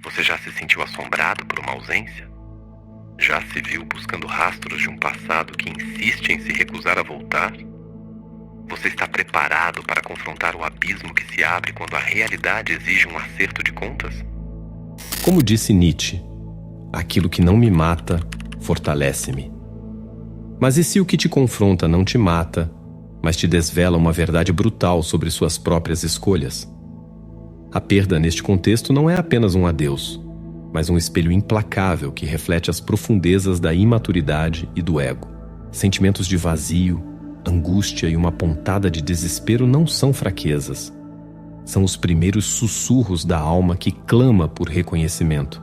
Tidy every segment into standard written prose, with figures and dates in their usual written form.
Você já se sentiu assombrado por uma ausência? Já se viu buscando rastros de um passado que insiste em se recusar a voltar? Você está preparado para confrontar o abismo que se abre quando a realidade exige um acerto de contas? Como disse Nietzsche, aquilo que não me mata, fortalece-me. Mas e se o que te confronta não te mata, mas te desvela uma verdade brutal sobre suas próprias escolhas? A perda neste contexto não é apenas um adeus, mas um espelho implacável que reflete as profundezas da imaturidade e do ego. Sentimentos de vazio, angústia e uma pontada de desespero não são fraquezas. São os primeiros sussurros da alma que clama por reconhecimento.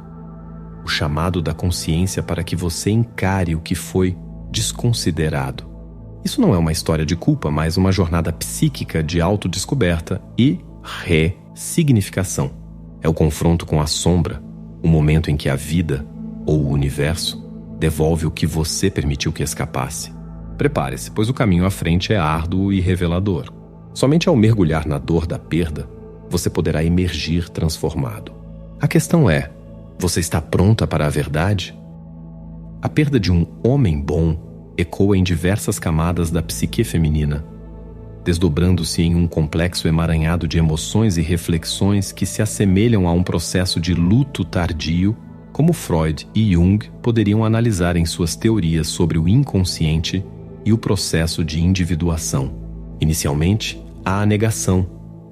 O chamado da consciência para que você encare o que foi desconsiderado. Isso não é uma história de culpa, mas uma jornada psíquica de autodescoberta e ressignificação. É o confronto com a sombra, o momento em que a vida, ou o universo, devolve o que você permitiu que escapasse. Prepare-se, pois o caminho à frente é árduo e revelador. Somente ao mergulhar na dor da perda, você poderá emergir transformado. A questão é, você está pronta para a verdade? A perda de um homem bom ecoa em diversas camadas da psique feminina, desdobrando-se em um complexo emaranhado de emoções e reflexões que se assemelham a um processo de luto tardio, como Freud e Jung poderiam analisar em suas teorias sobre o inconsciente e o processo de individuação. Inicialmente, há a negação,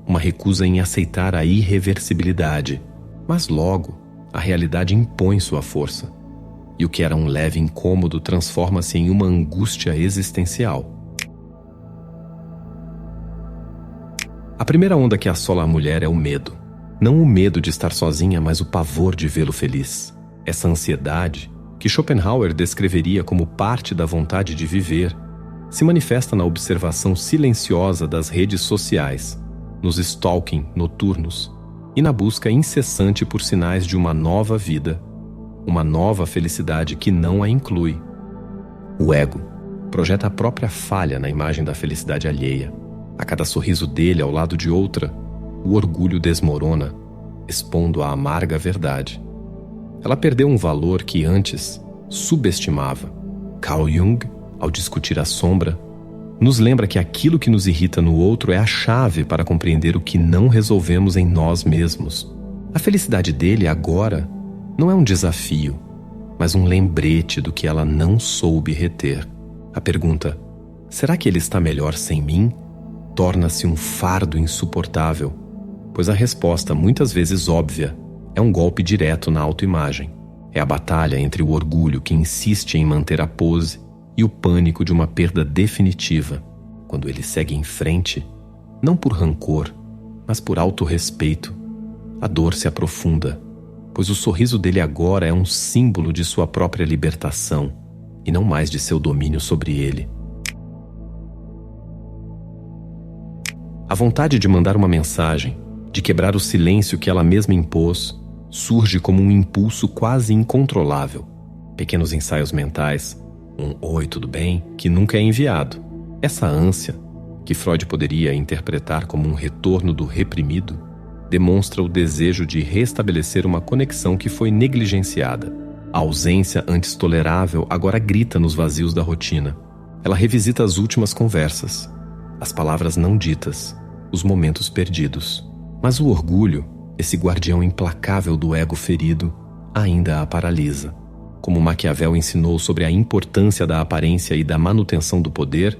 uma recusa em aceitar a irreversibilidade, mas logo a realidade impõe sua força, e o que era um leve incômodo transforma-se em uma angústia existencial. A primeira onda que assola a mulher é o medo. Não o medo de estar sozinha, mas o pavor de vê-lo feliz. Essa ansiedade, que Schopenhauer descreveria como parte da vontade de viver, se manifesta na observação silenciosa das redes sociais, nos stalking noturnos e na busca incessante por sinais de uma nova vida, uma nova felicidade que não a inclui. O ego projeta a própria falha na imagem da felicidade alheia. A cada sorriso dele ao lado de outra, o orgulho desmorona, expondo a amarga verdade. Ela perdeu um valor que antes subestimava. Carl Jung, ao discutir a sombra, nos lembra que aquilo que nos irrita no outro é a chave para compreender o que não resolvemos em nós mesmos. A felicidade dele agora não é um desafio, mas um lembrete do que ela não soube reter. A pergunta, será que ele está melhor sem mim? Torna-se um fardo insuportável, pois a resposta, muitas vezes óbvia, é um golpe direto na autoimagem. É a batalha entre o orgulho que insiste em manter a pose e o pânico de uma perda definitiva. Quando ele segue em frente, não por rancor, mas por autorrespeito, a dor se aprofunda, pois o sorriso dele agora é um símbolo de sua própria libertação e não mais de seu domínio sobre ele. A vontade de mandar uma mensagem, de quebrar o silêncio que ela mesma impôs, surge como um impulso quase incontrolável. Pequenos ensaios mentais, um "Oi, tudo bem?", que nunca é enviado. Essa ânsia, que Freud poderia interpretar como um retorno do reprimido, demonstra o desejo de restabelecer uma conexão que foi negligenciada. A ausência antes tolerável agora grita nos vazios da rotina. Ela revisita as últimas conversas, as palavras não ditas, os momentos perdidos. Mas o orgulho, esse guardião implacável do ego ferido, ainda a paralisa. Como Maquiavel ensinou sobre a importância da aparência e da manutenção do poder,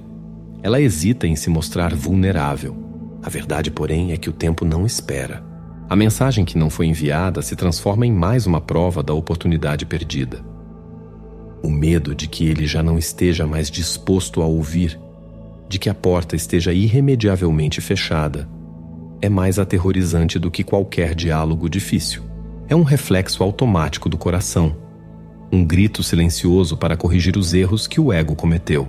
ela hesita em se mostrar vulnerável. A verdade, porém, é que o tempo não espera. A mensagem que não foi enviada se transforma em mais uma prova da oportunidade perdida. O medo de que ele já não esteja mais disposto a ouvir, de que a porta esteja irremediavelmente fechada, é mais aterrorizante do que qualquer diálogo difícil. É um reflexo automático do coração, um grito silencioso para corrigir os erros que o ego cometeu.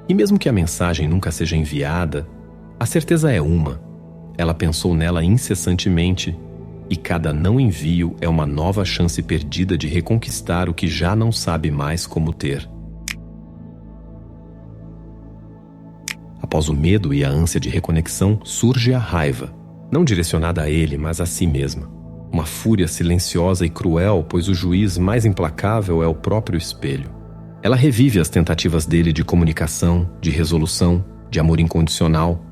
E mesmo que a mensagem nunca seja enviada, a certeza é uma: ela pensou nela incessantemente, e cada não envio é uma nova chance perdida de reconquistar o que já não sabe mais como ter. Após o medo e a ânsia de reconexão, surge a raiva, não direcionada a ele, mas a si mesma. Uma fúria silenciosa e cruel, pois o juiz mais implacável é o próprio espelho. Ela revive as tentativas dele de comunicação, de resolução, de amor incondicional,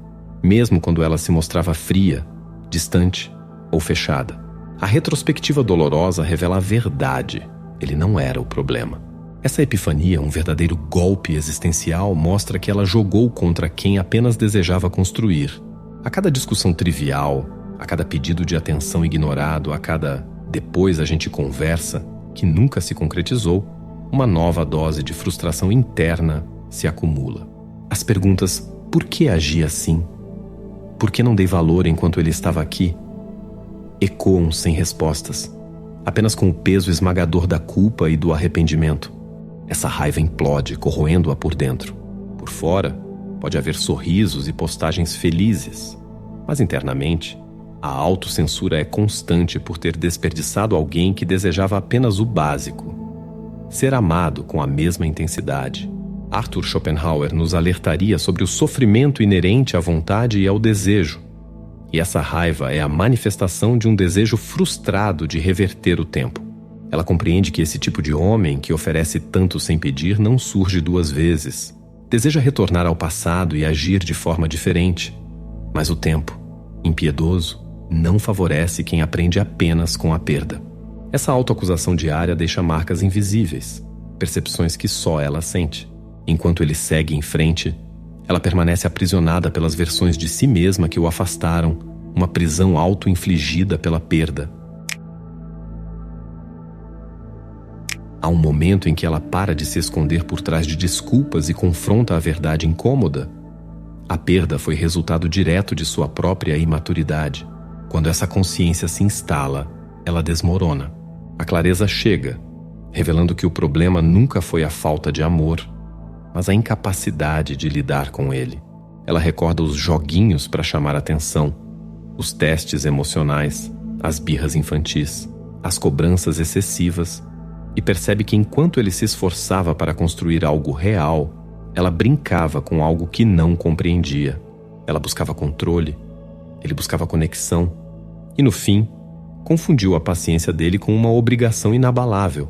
mesmo quando ela se mostrava fria, distante ou fechada. A retrospectiva dolorosa revela a verdade. Ele não era o problema. Essa epifania, um verdadeiro golpe existencial, mostra que ela jogou contra quem apenas desejava construir. A cada discussão trivial, a cada pedido de atenção ignorado, a cada "depois a gente conversa", que nunca se concretizou, uma nova dose de frustração interna se acumula. As perguntas "por que agi assim? Por que não dei valor enquanto ele estava aqui?" ecoam sem respostas, apenas com o peso esmagador da culpa e do arrependimento. Essa raiva implode, corroendo-a por dentro. Por fora, pode haver sorrisos e postagens felizes, mas internamente, a autocensura é constante por ter desperdiçado alguém que desejava apenas o básico: ser amado com a mesma intensidade. Arthur Schopenhauer nos alertaria sobre o sofrimento inerente à vontade e ao desejo. E essa raiva é a manifestação de um desejo frustrado de reverter o tempo. Ela compreende que esse tipo de homem, que oferece tanto sem pedir, não surge duas vezes. Deseja retornar ao passado e agir de forma diferente. Mas o tempo, impiedoso, não favorece quem aprende apenas com a perda. Essa autoacusação diária deixa marcas invisíveis, percepções que só ela sente. Enquanto ele segue em frente, ela permanece aprisionada pelas versões de si mesma que o afastaram, uma prisão auto-infligida pela perda. Há um momento em que ela para de se esconder por trás de desculpas e confronta a verdade incômoda. A perda foi resultado direto de sua própria imaturidade. Quando essa consciência se instala, ela desmorona. A clareza chega, revelando que o problema nunca foi a falta de amor, mas a incapacidade de lidar com ele. Ela recorda os joguinhos para chamar atenção, os testes emocionais, as birras infantis, as cobranças excessivas, e percebe que enquanto ele se esforçava para construir algo real, ela brincava com algo que não compreendia. Ela buscava controle, ele buscava conexão, e no fim, confundiu a paciência dele com uma obrigação inabalável,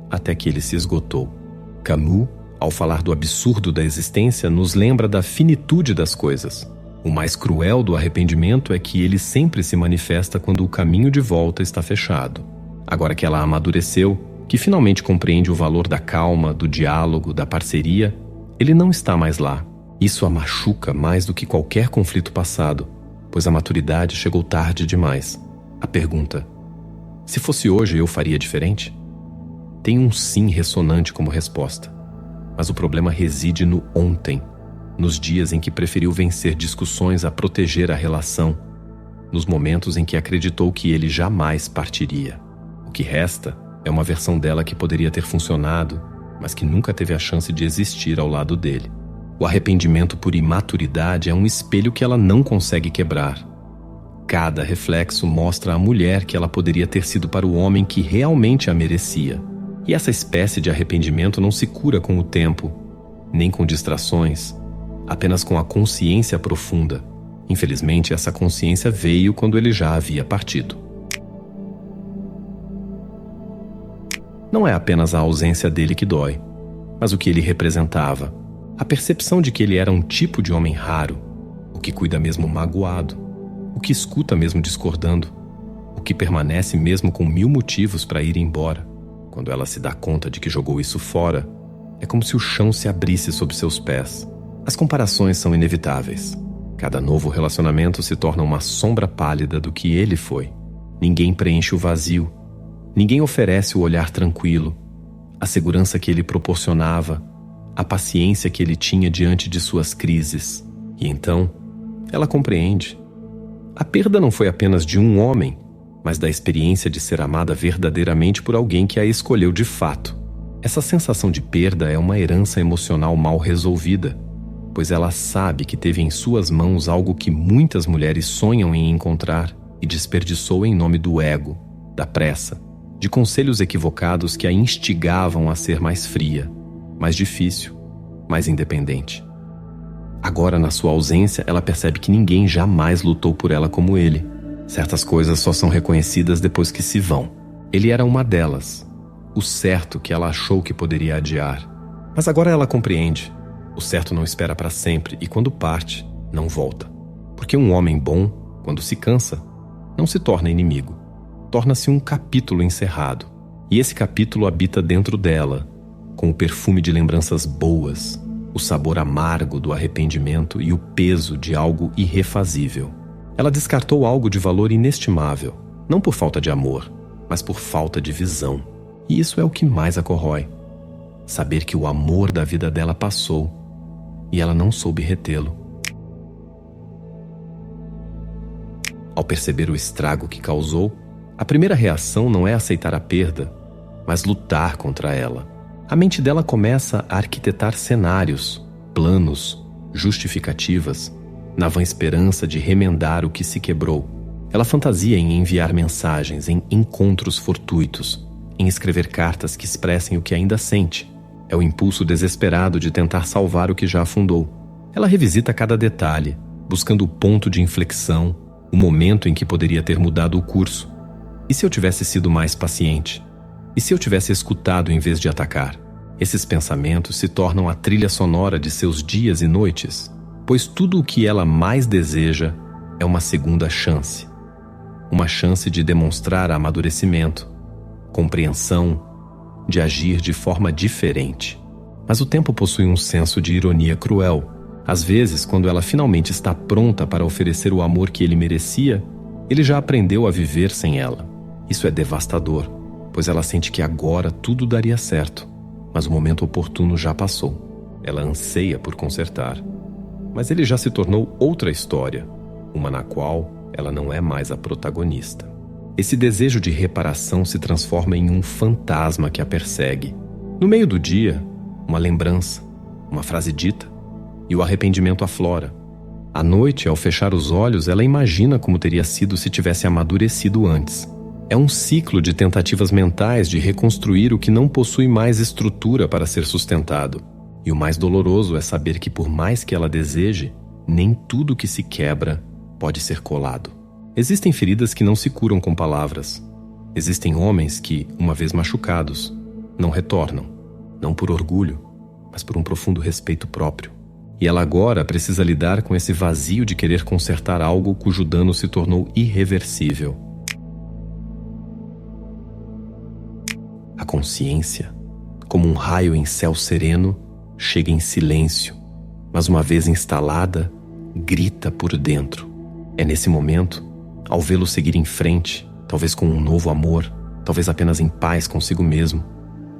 até que ele se esgotou. Camus, ao falar do absurdo da existência, nos lembra da finitude das coisas. O mais cruel do arrependimento é que ele sempre se manifesta quando o caminho de volta está fechado. Agora que ela amadureceu, que finalmente compreende o valor da calma, do diálogo, da parceria, ele não está mais lá. Isso a machuca mais do que qualquer conflito passado, pois a maturidade chegou tarde demais. A pergunta: se fosse hoje, eu faria diferente? Tem um sim ressonante como resposta. Mas o problema reside no ontem, nos dias em que preferiu vencer discussões a proteger a relação, nos momentos em que acreditou que ele jamais partiria. O que resta é uma versão dela que poderia ter funcionado, mas que nunca teve a chance de existir ao lado dele. O arrependimento por imaturidade é um espelho que ela não consegue quebrar. Cada reflexo mostra a mulher que ela poderia ter sido para o homem que realmente a merecia. E essa espécie de arrependimento não se cura com o tempo, nem com distrações, apenas com a consciência profunda. Infelizmente, essa consciência veio quando ele já havia partido. Não é apenas a ausência dele que dói, mas o que ele representava. A percepção de que ele era um tipo de homem raro, o que cuida mesmo magoado, o que escuta mesmo discordando, o que permanece mesmo com 1000 motivos para ir embora. Quando ela se dá conta de que jogou isso fora, é como se o chão se abrisse sob seus pés. As comparações são inevitáveis. Cada novo relacionamento se torna uma sombra pálida do que ele foi. Ninguém preenche o vazio. Ninguém oferece o olhar tranquilo, a segurança que ele proporcionava, a paciência que ele tinha diante de suas crises. E então, ela compreende. A perda não foi apenas de um homem, mas da experiência de ser amada verdadeiramente por alguém que a escolheu de fato. Essa sensação de perda é uma herança emocional mal resolvida, pois ela sabe que teve em suas mãos algo que muitas mulheres sonham em encontrar e desperdiçou em nome do ego, da pressa, de conselhos equivocados que a instigavam a ser mais fria, mais difícil, mais independente. Agora, na sua ausência, ela percebe que ninguém jamais lutou por ela como ele. Certas coisas só são reconhecidas depois que se vão. Ele era uma delas, o certo que ela achou que poderia adiar. Mas agora ela compreende. O certo não espera para sempre e quando parte, não volta. Porque um homem bom, quando se cansa, não se torna inimigo. Torna-se um capítulo encerrado. E esse capítulo habita dentro dela, com o perfume de lembranças boas, o sabor amargo do arrependimento e o peso de algo irrefazível. Ela descartou algo de valor inestimável, não por falta de amor, mas por falta de visão. E isso é o que mais a corrói. Saber que o amor da vida dela passou e ela não soube retê-lo. Ao perceber o estrago que causou, a primeira reação não é aceitar a perda, mas lutar contra ela. A mente dela começa a arquitetar cenários, planos, justificativas, na vã esperança de remendar o que se quebrou. Ela fantasia em enviar mensagens, em encontros fortuitos, em escrever cartas que expressem o que ainda sente. É o impulso desesperado de tentar salvar o que já afundou. Ela revisita cada detalhe, buscando o ponto de inflexão, o momento em que poderia ter mudado o curso. E se eu tivesse sido mais paciente? E se eu tivesse escutado em vez de atacar? Esses pensamentos se tornam a trilha sonora de seus dias e noites, pois tudo o que ela mais deseja é uma segunda chance. Uma chance de demonstrar amadurecimento, compreensão, de agir de forma diferente. Mas o tempo possui um senso de ironia cruel. Às vezes, quando ela finalmente está pronta para oferecer o amor que ele merecia, ele já aprendeu a viver sem ela. Isso é devastador, pois ela sente que agora tudo daria certo, mas o momento oportuno já passou. Ela anseia por consertar, mas ele já se tornou outra história, uma na qual ela não é mais a protagonista. Esse desejo de reparação se transforma em um fantasma que a persegue. No meio do dia, uma lembrança, uma frase dita, e o arrependimento aflora. À noite, ao fechar os olhos, ela imagina como teria sido se tivesse amadurecido antes. É um ciclo de tentativas mentais de reconstruir o que não possui mais estrutura para ser sustentado. E o mais doloroso é saber que, por mais que ela deseje, nem tudo que se quebra pode ser colado. Existem feridas que não se curam com palavras. Existem homens que, uma vez machucados, não retornam, não por orgulho, mas por um profundo respeito próprio. E ela agora precisa lidar com esse vazio de querer consertar algo cujo dano se tornou irreversível. A consciência, como um raio em céu sereno, chega em silêncio, mas uma vez instalada, grita por dentro. É nesse momento, ao vê-lo seguir em frente, talvez com um novo amor, talvez apenas em paz consigo mesmo,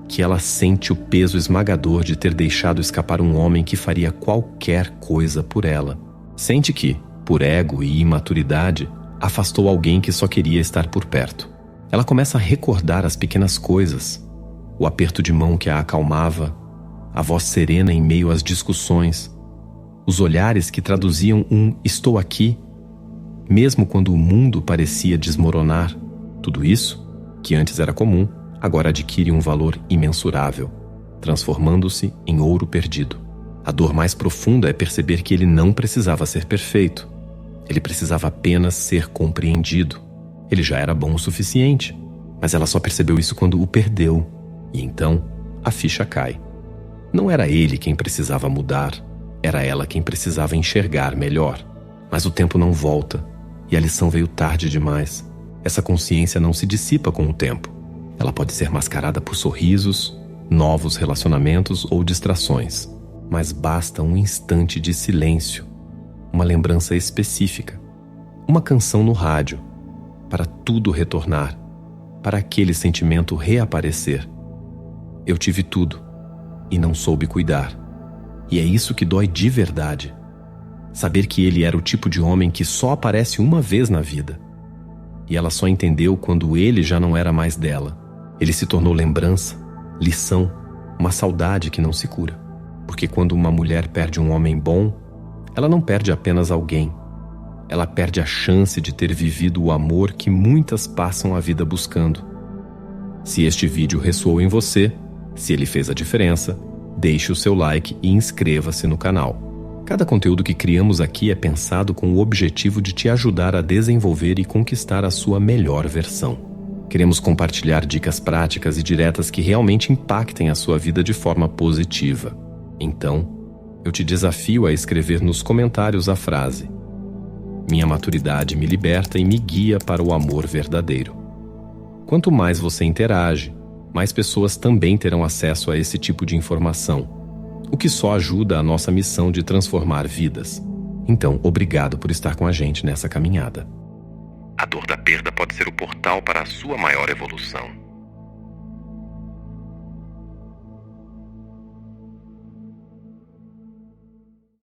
que ela sente o peso esmagador de ter deixado escapar um homem que faria qualquer coisa por ela. Sente que, por ego e imaturidade, afastou alguém que só queria estar por perto. Ela começa a recordar as pequenas coisas, o aperto de mão que a acalmava, a voz serena em meio às discussões, os olhares que traduziam um "estou aqui", mesmo quando o mundo parecia desmoronar. Tudo isso, que antes era comum, agora adquire um valor imensurável, transformando-se em ouro perdido. A dor mais profunda é perceber que ele não precisava ser perfeito. Ele precisava apenas ser compreendido. Ele já era bom o suficiente, mas ela só percebeu isso quando o perdeu. E então, a ficha cai. Não era ele quem precisava mudar, era ela quem precisava enxergar melhor. Mas o tempo não volta, e a lição veio tarde demais. Essa consciência não se dissipa com o tempo. Ela pode ser mascarada por sorrisos, novos relacionamentos ou distrações. Mas basta um instante de silêncio, uma lembrança específica, uma canção no rádio, para tudo retornar, para aquele sentimento reaparecer. Eu tive tudo e não soube cuidar. E é isso que dói de verdade. Saber que ele era o tipo de homem que só aparece uma vez na vida. E ela só entendeu quando ele já não era mais dela. Ele se tornou lembrança, lição, uma saudade que não se cura. Porque quando uma mulher perde um homem bom, ela não perde apenas alguém. Ela perde a chance de ter vivido o amor que muitas passam a vida buscando. Se este vídeo ressoou em você, se ele fez a diferença, deixe o seu like e inscreva-se no canal. Cada conteúdo que criamos aqui é pensado com o objetivo de te ajudar a desenvolver e conquistar a sua melhor versão. Queremos compartilhar dicas práticas e diretas que realmente impactem a sua vida de forma positiva. Então, eu te desafio a escrever nos comentários a frase: "Minha maturidade me liberta e me guia para o amor verdadeiro." Quanto mais você interage, mais pessoas também terão acesso a esse tipo de informação, o que só ajuda a nossa missão de transformar vidas. Então, obrigado por estar com a gente nessa caminhada. A dor da perda pode ser o portal para a sua maior evolução.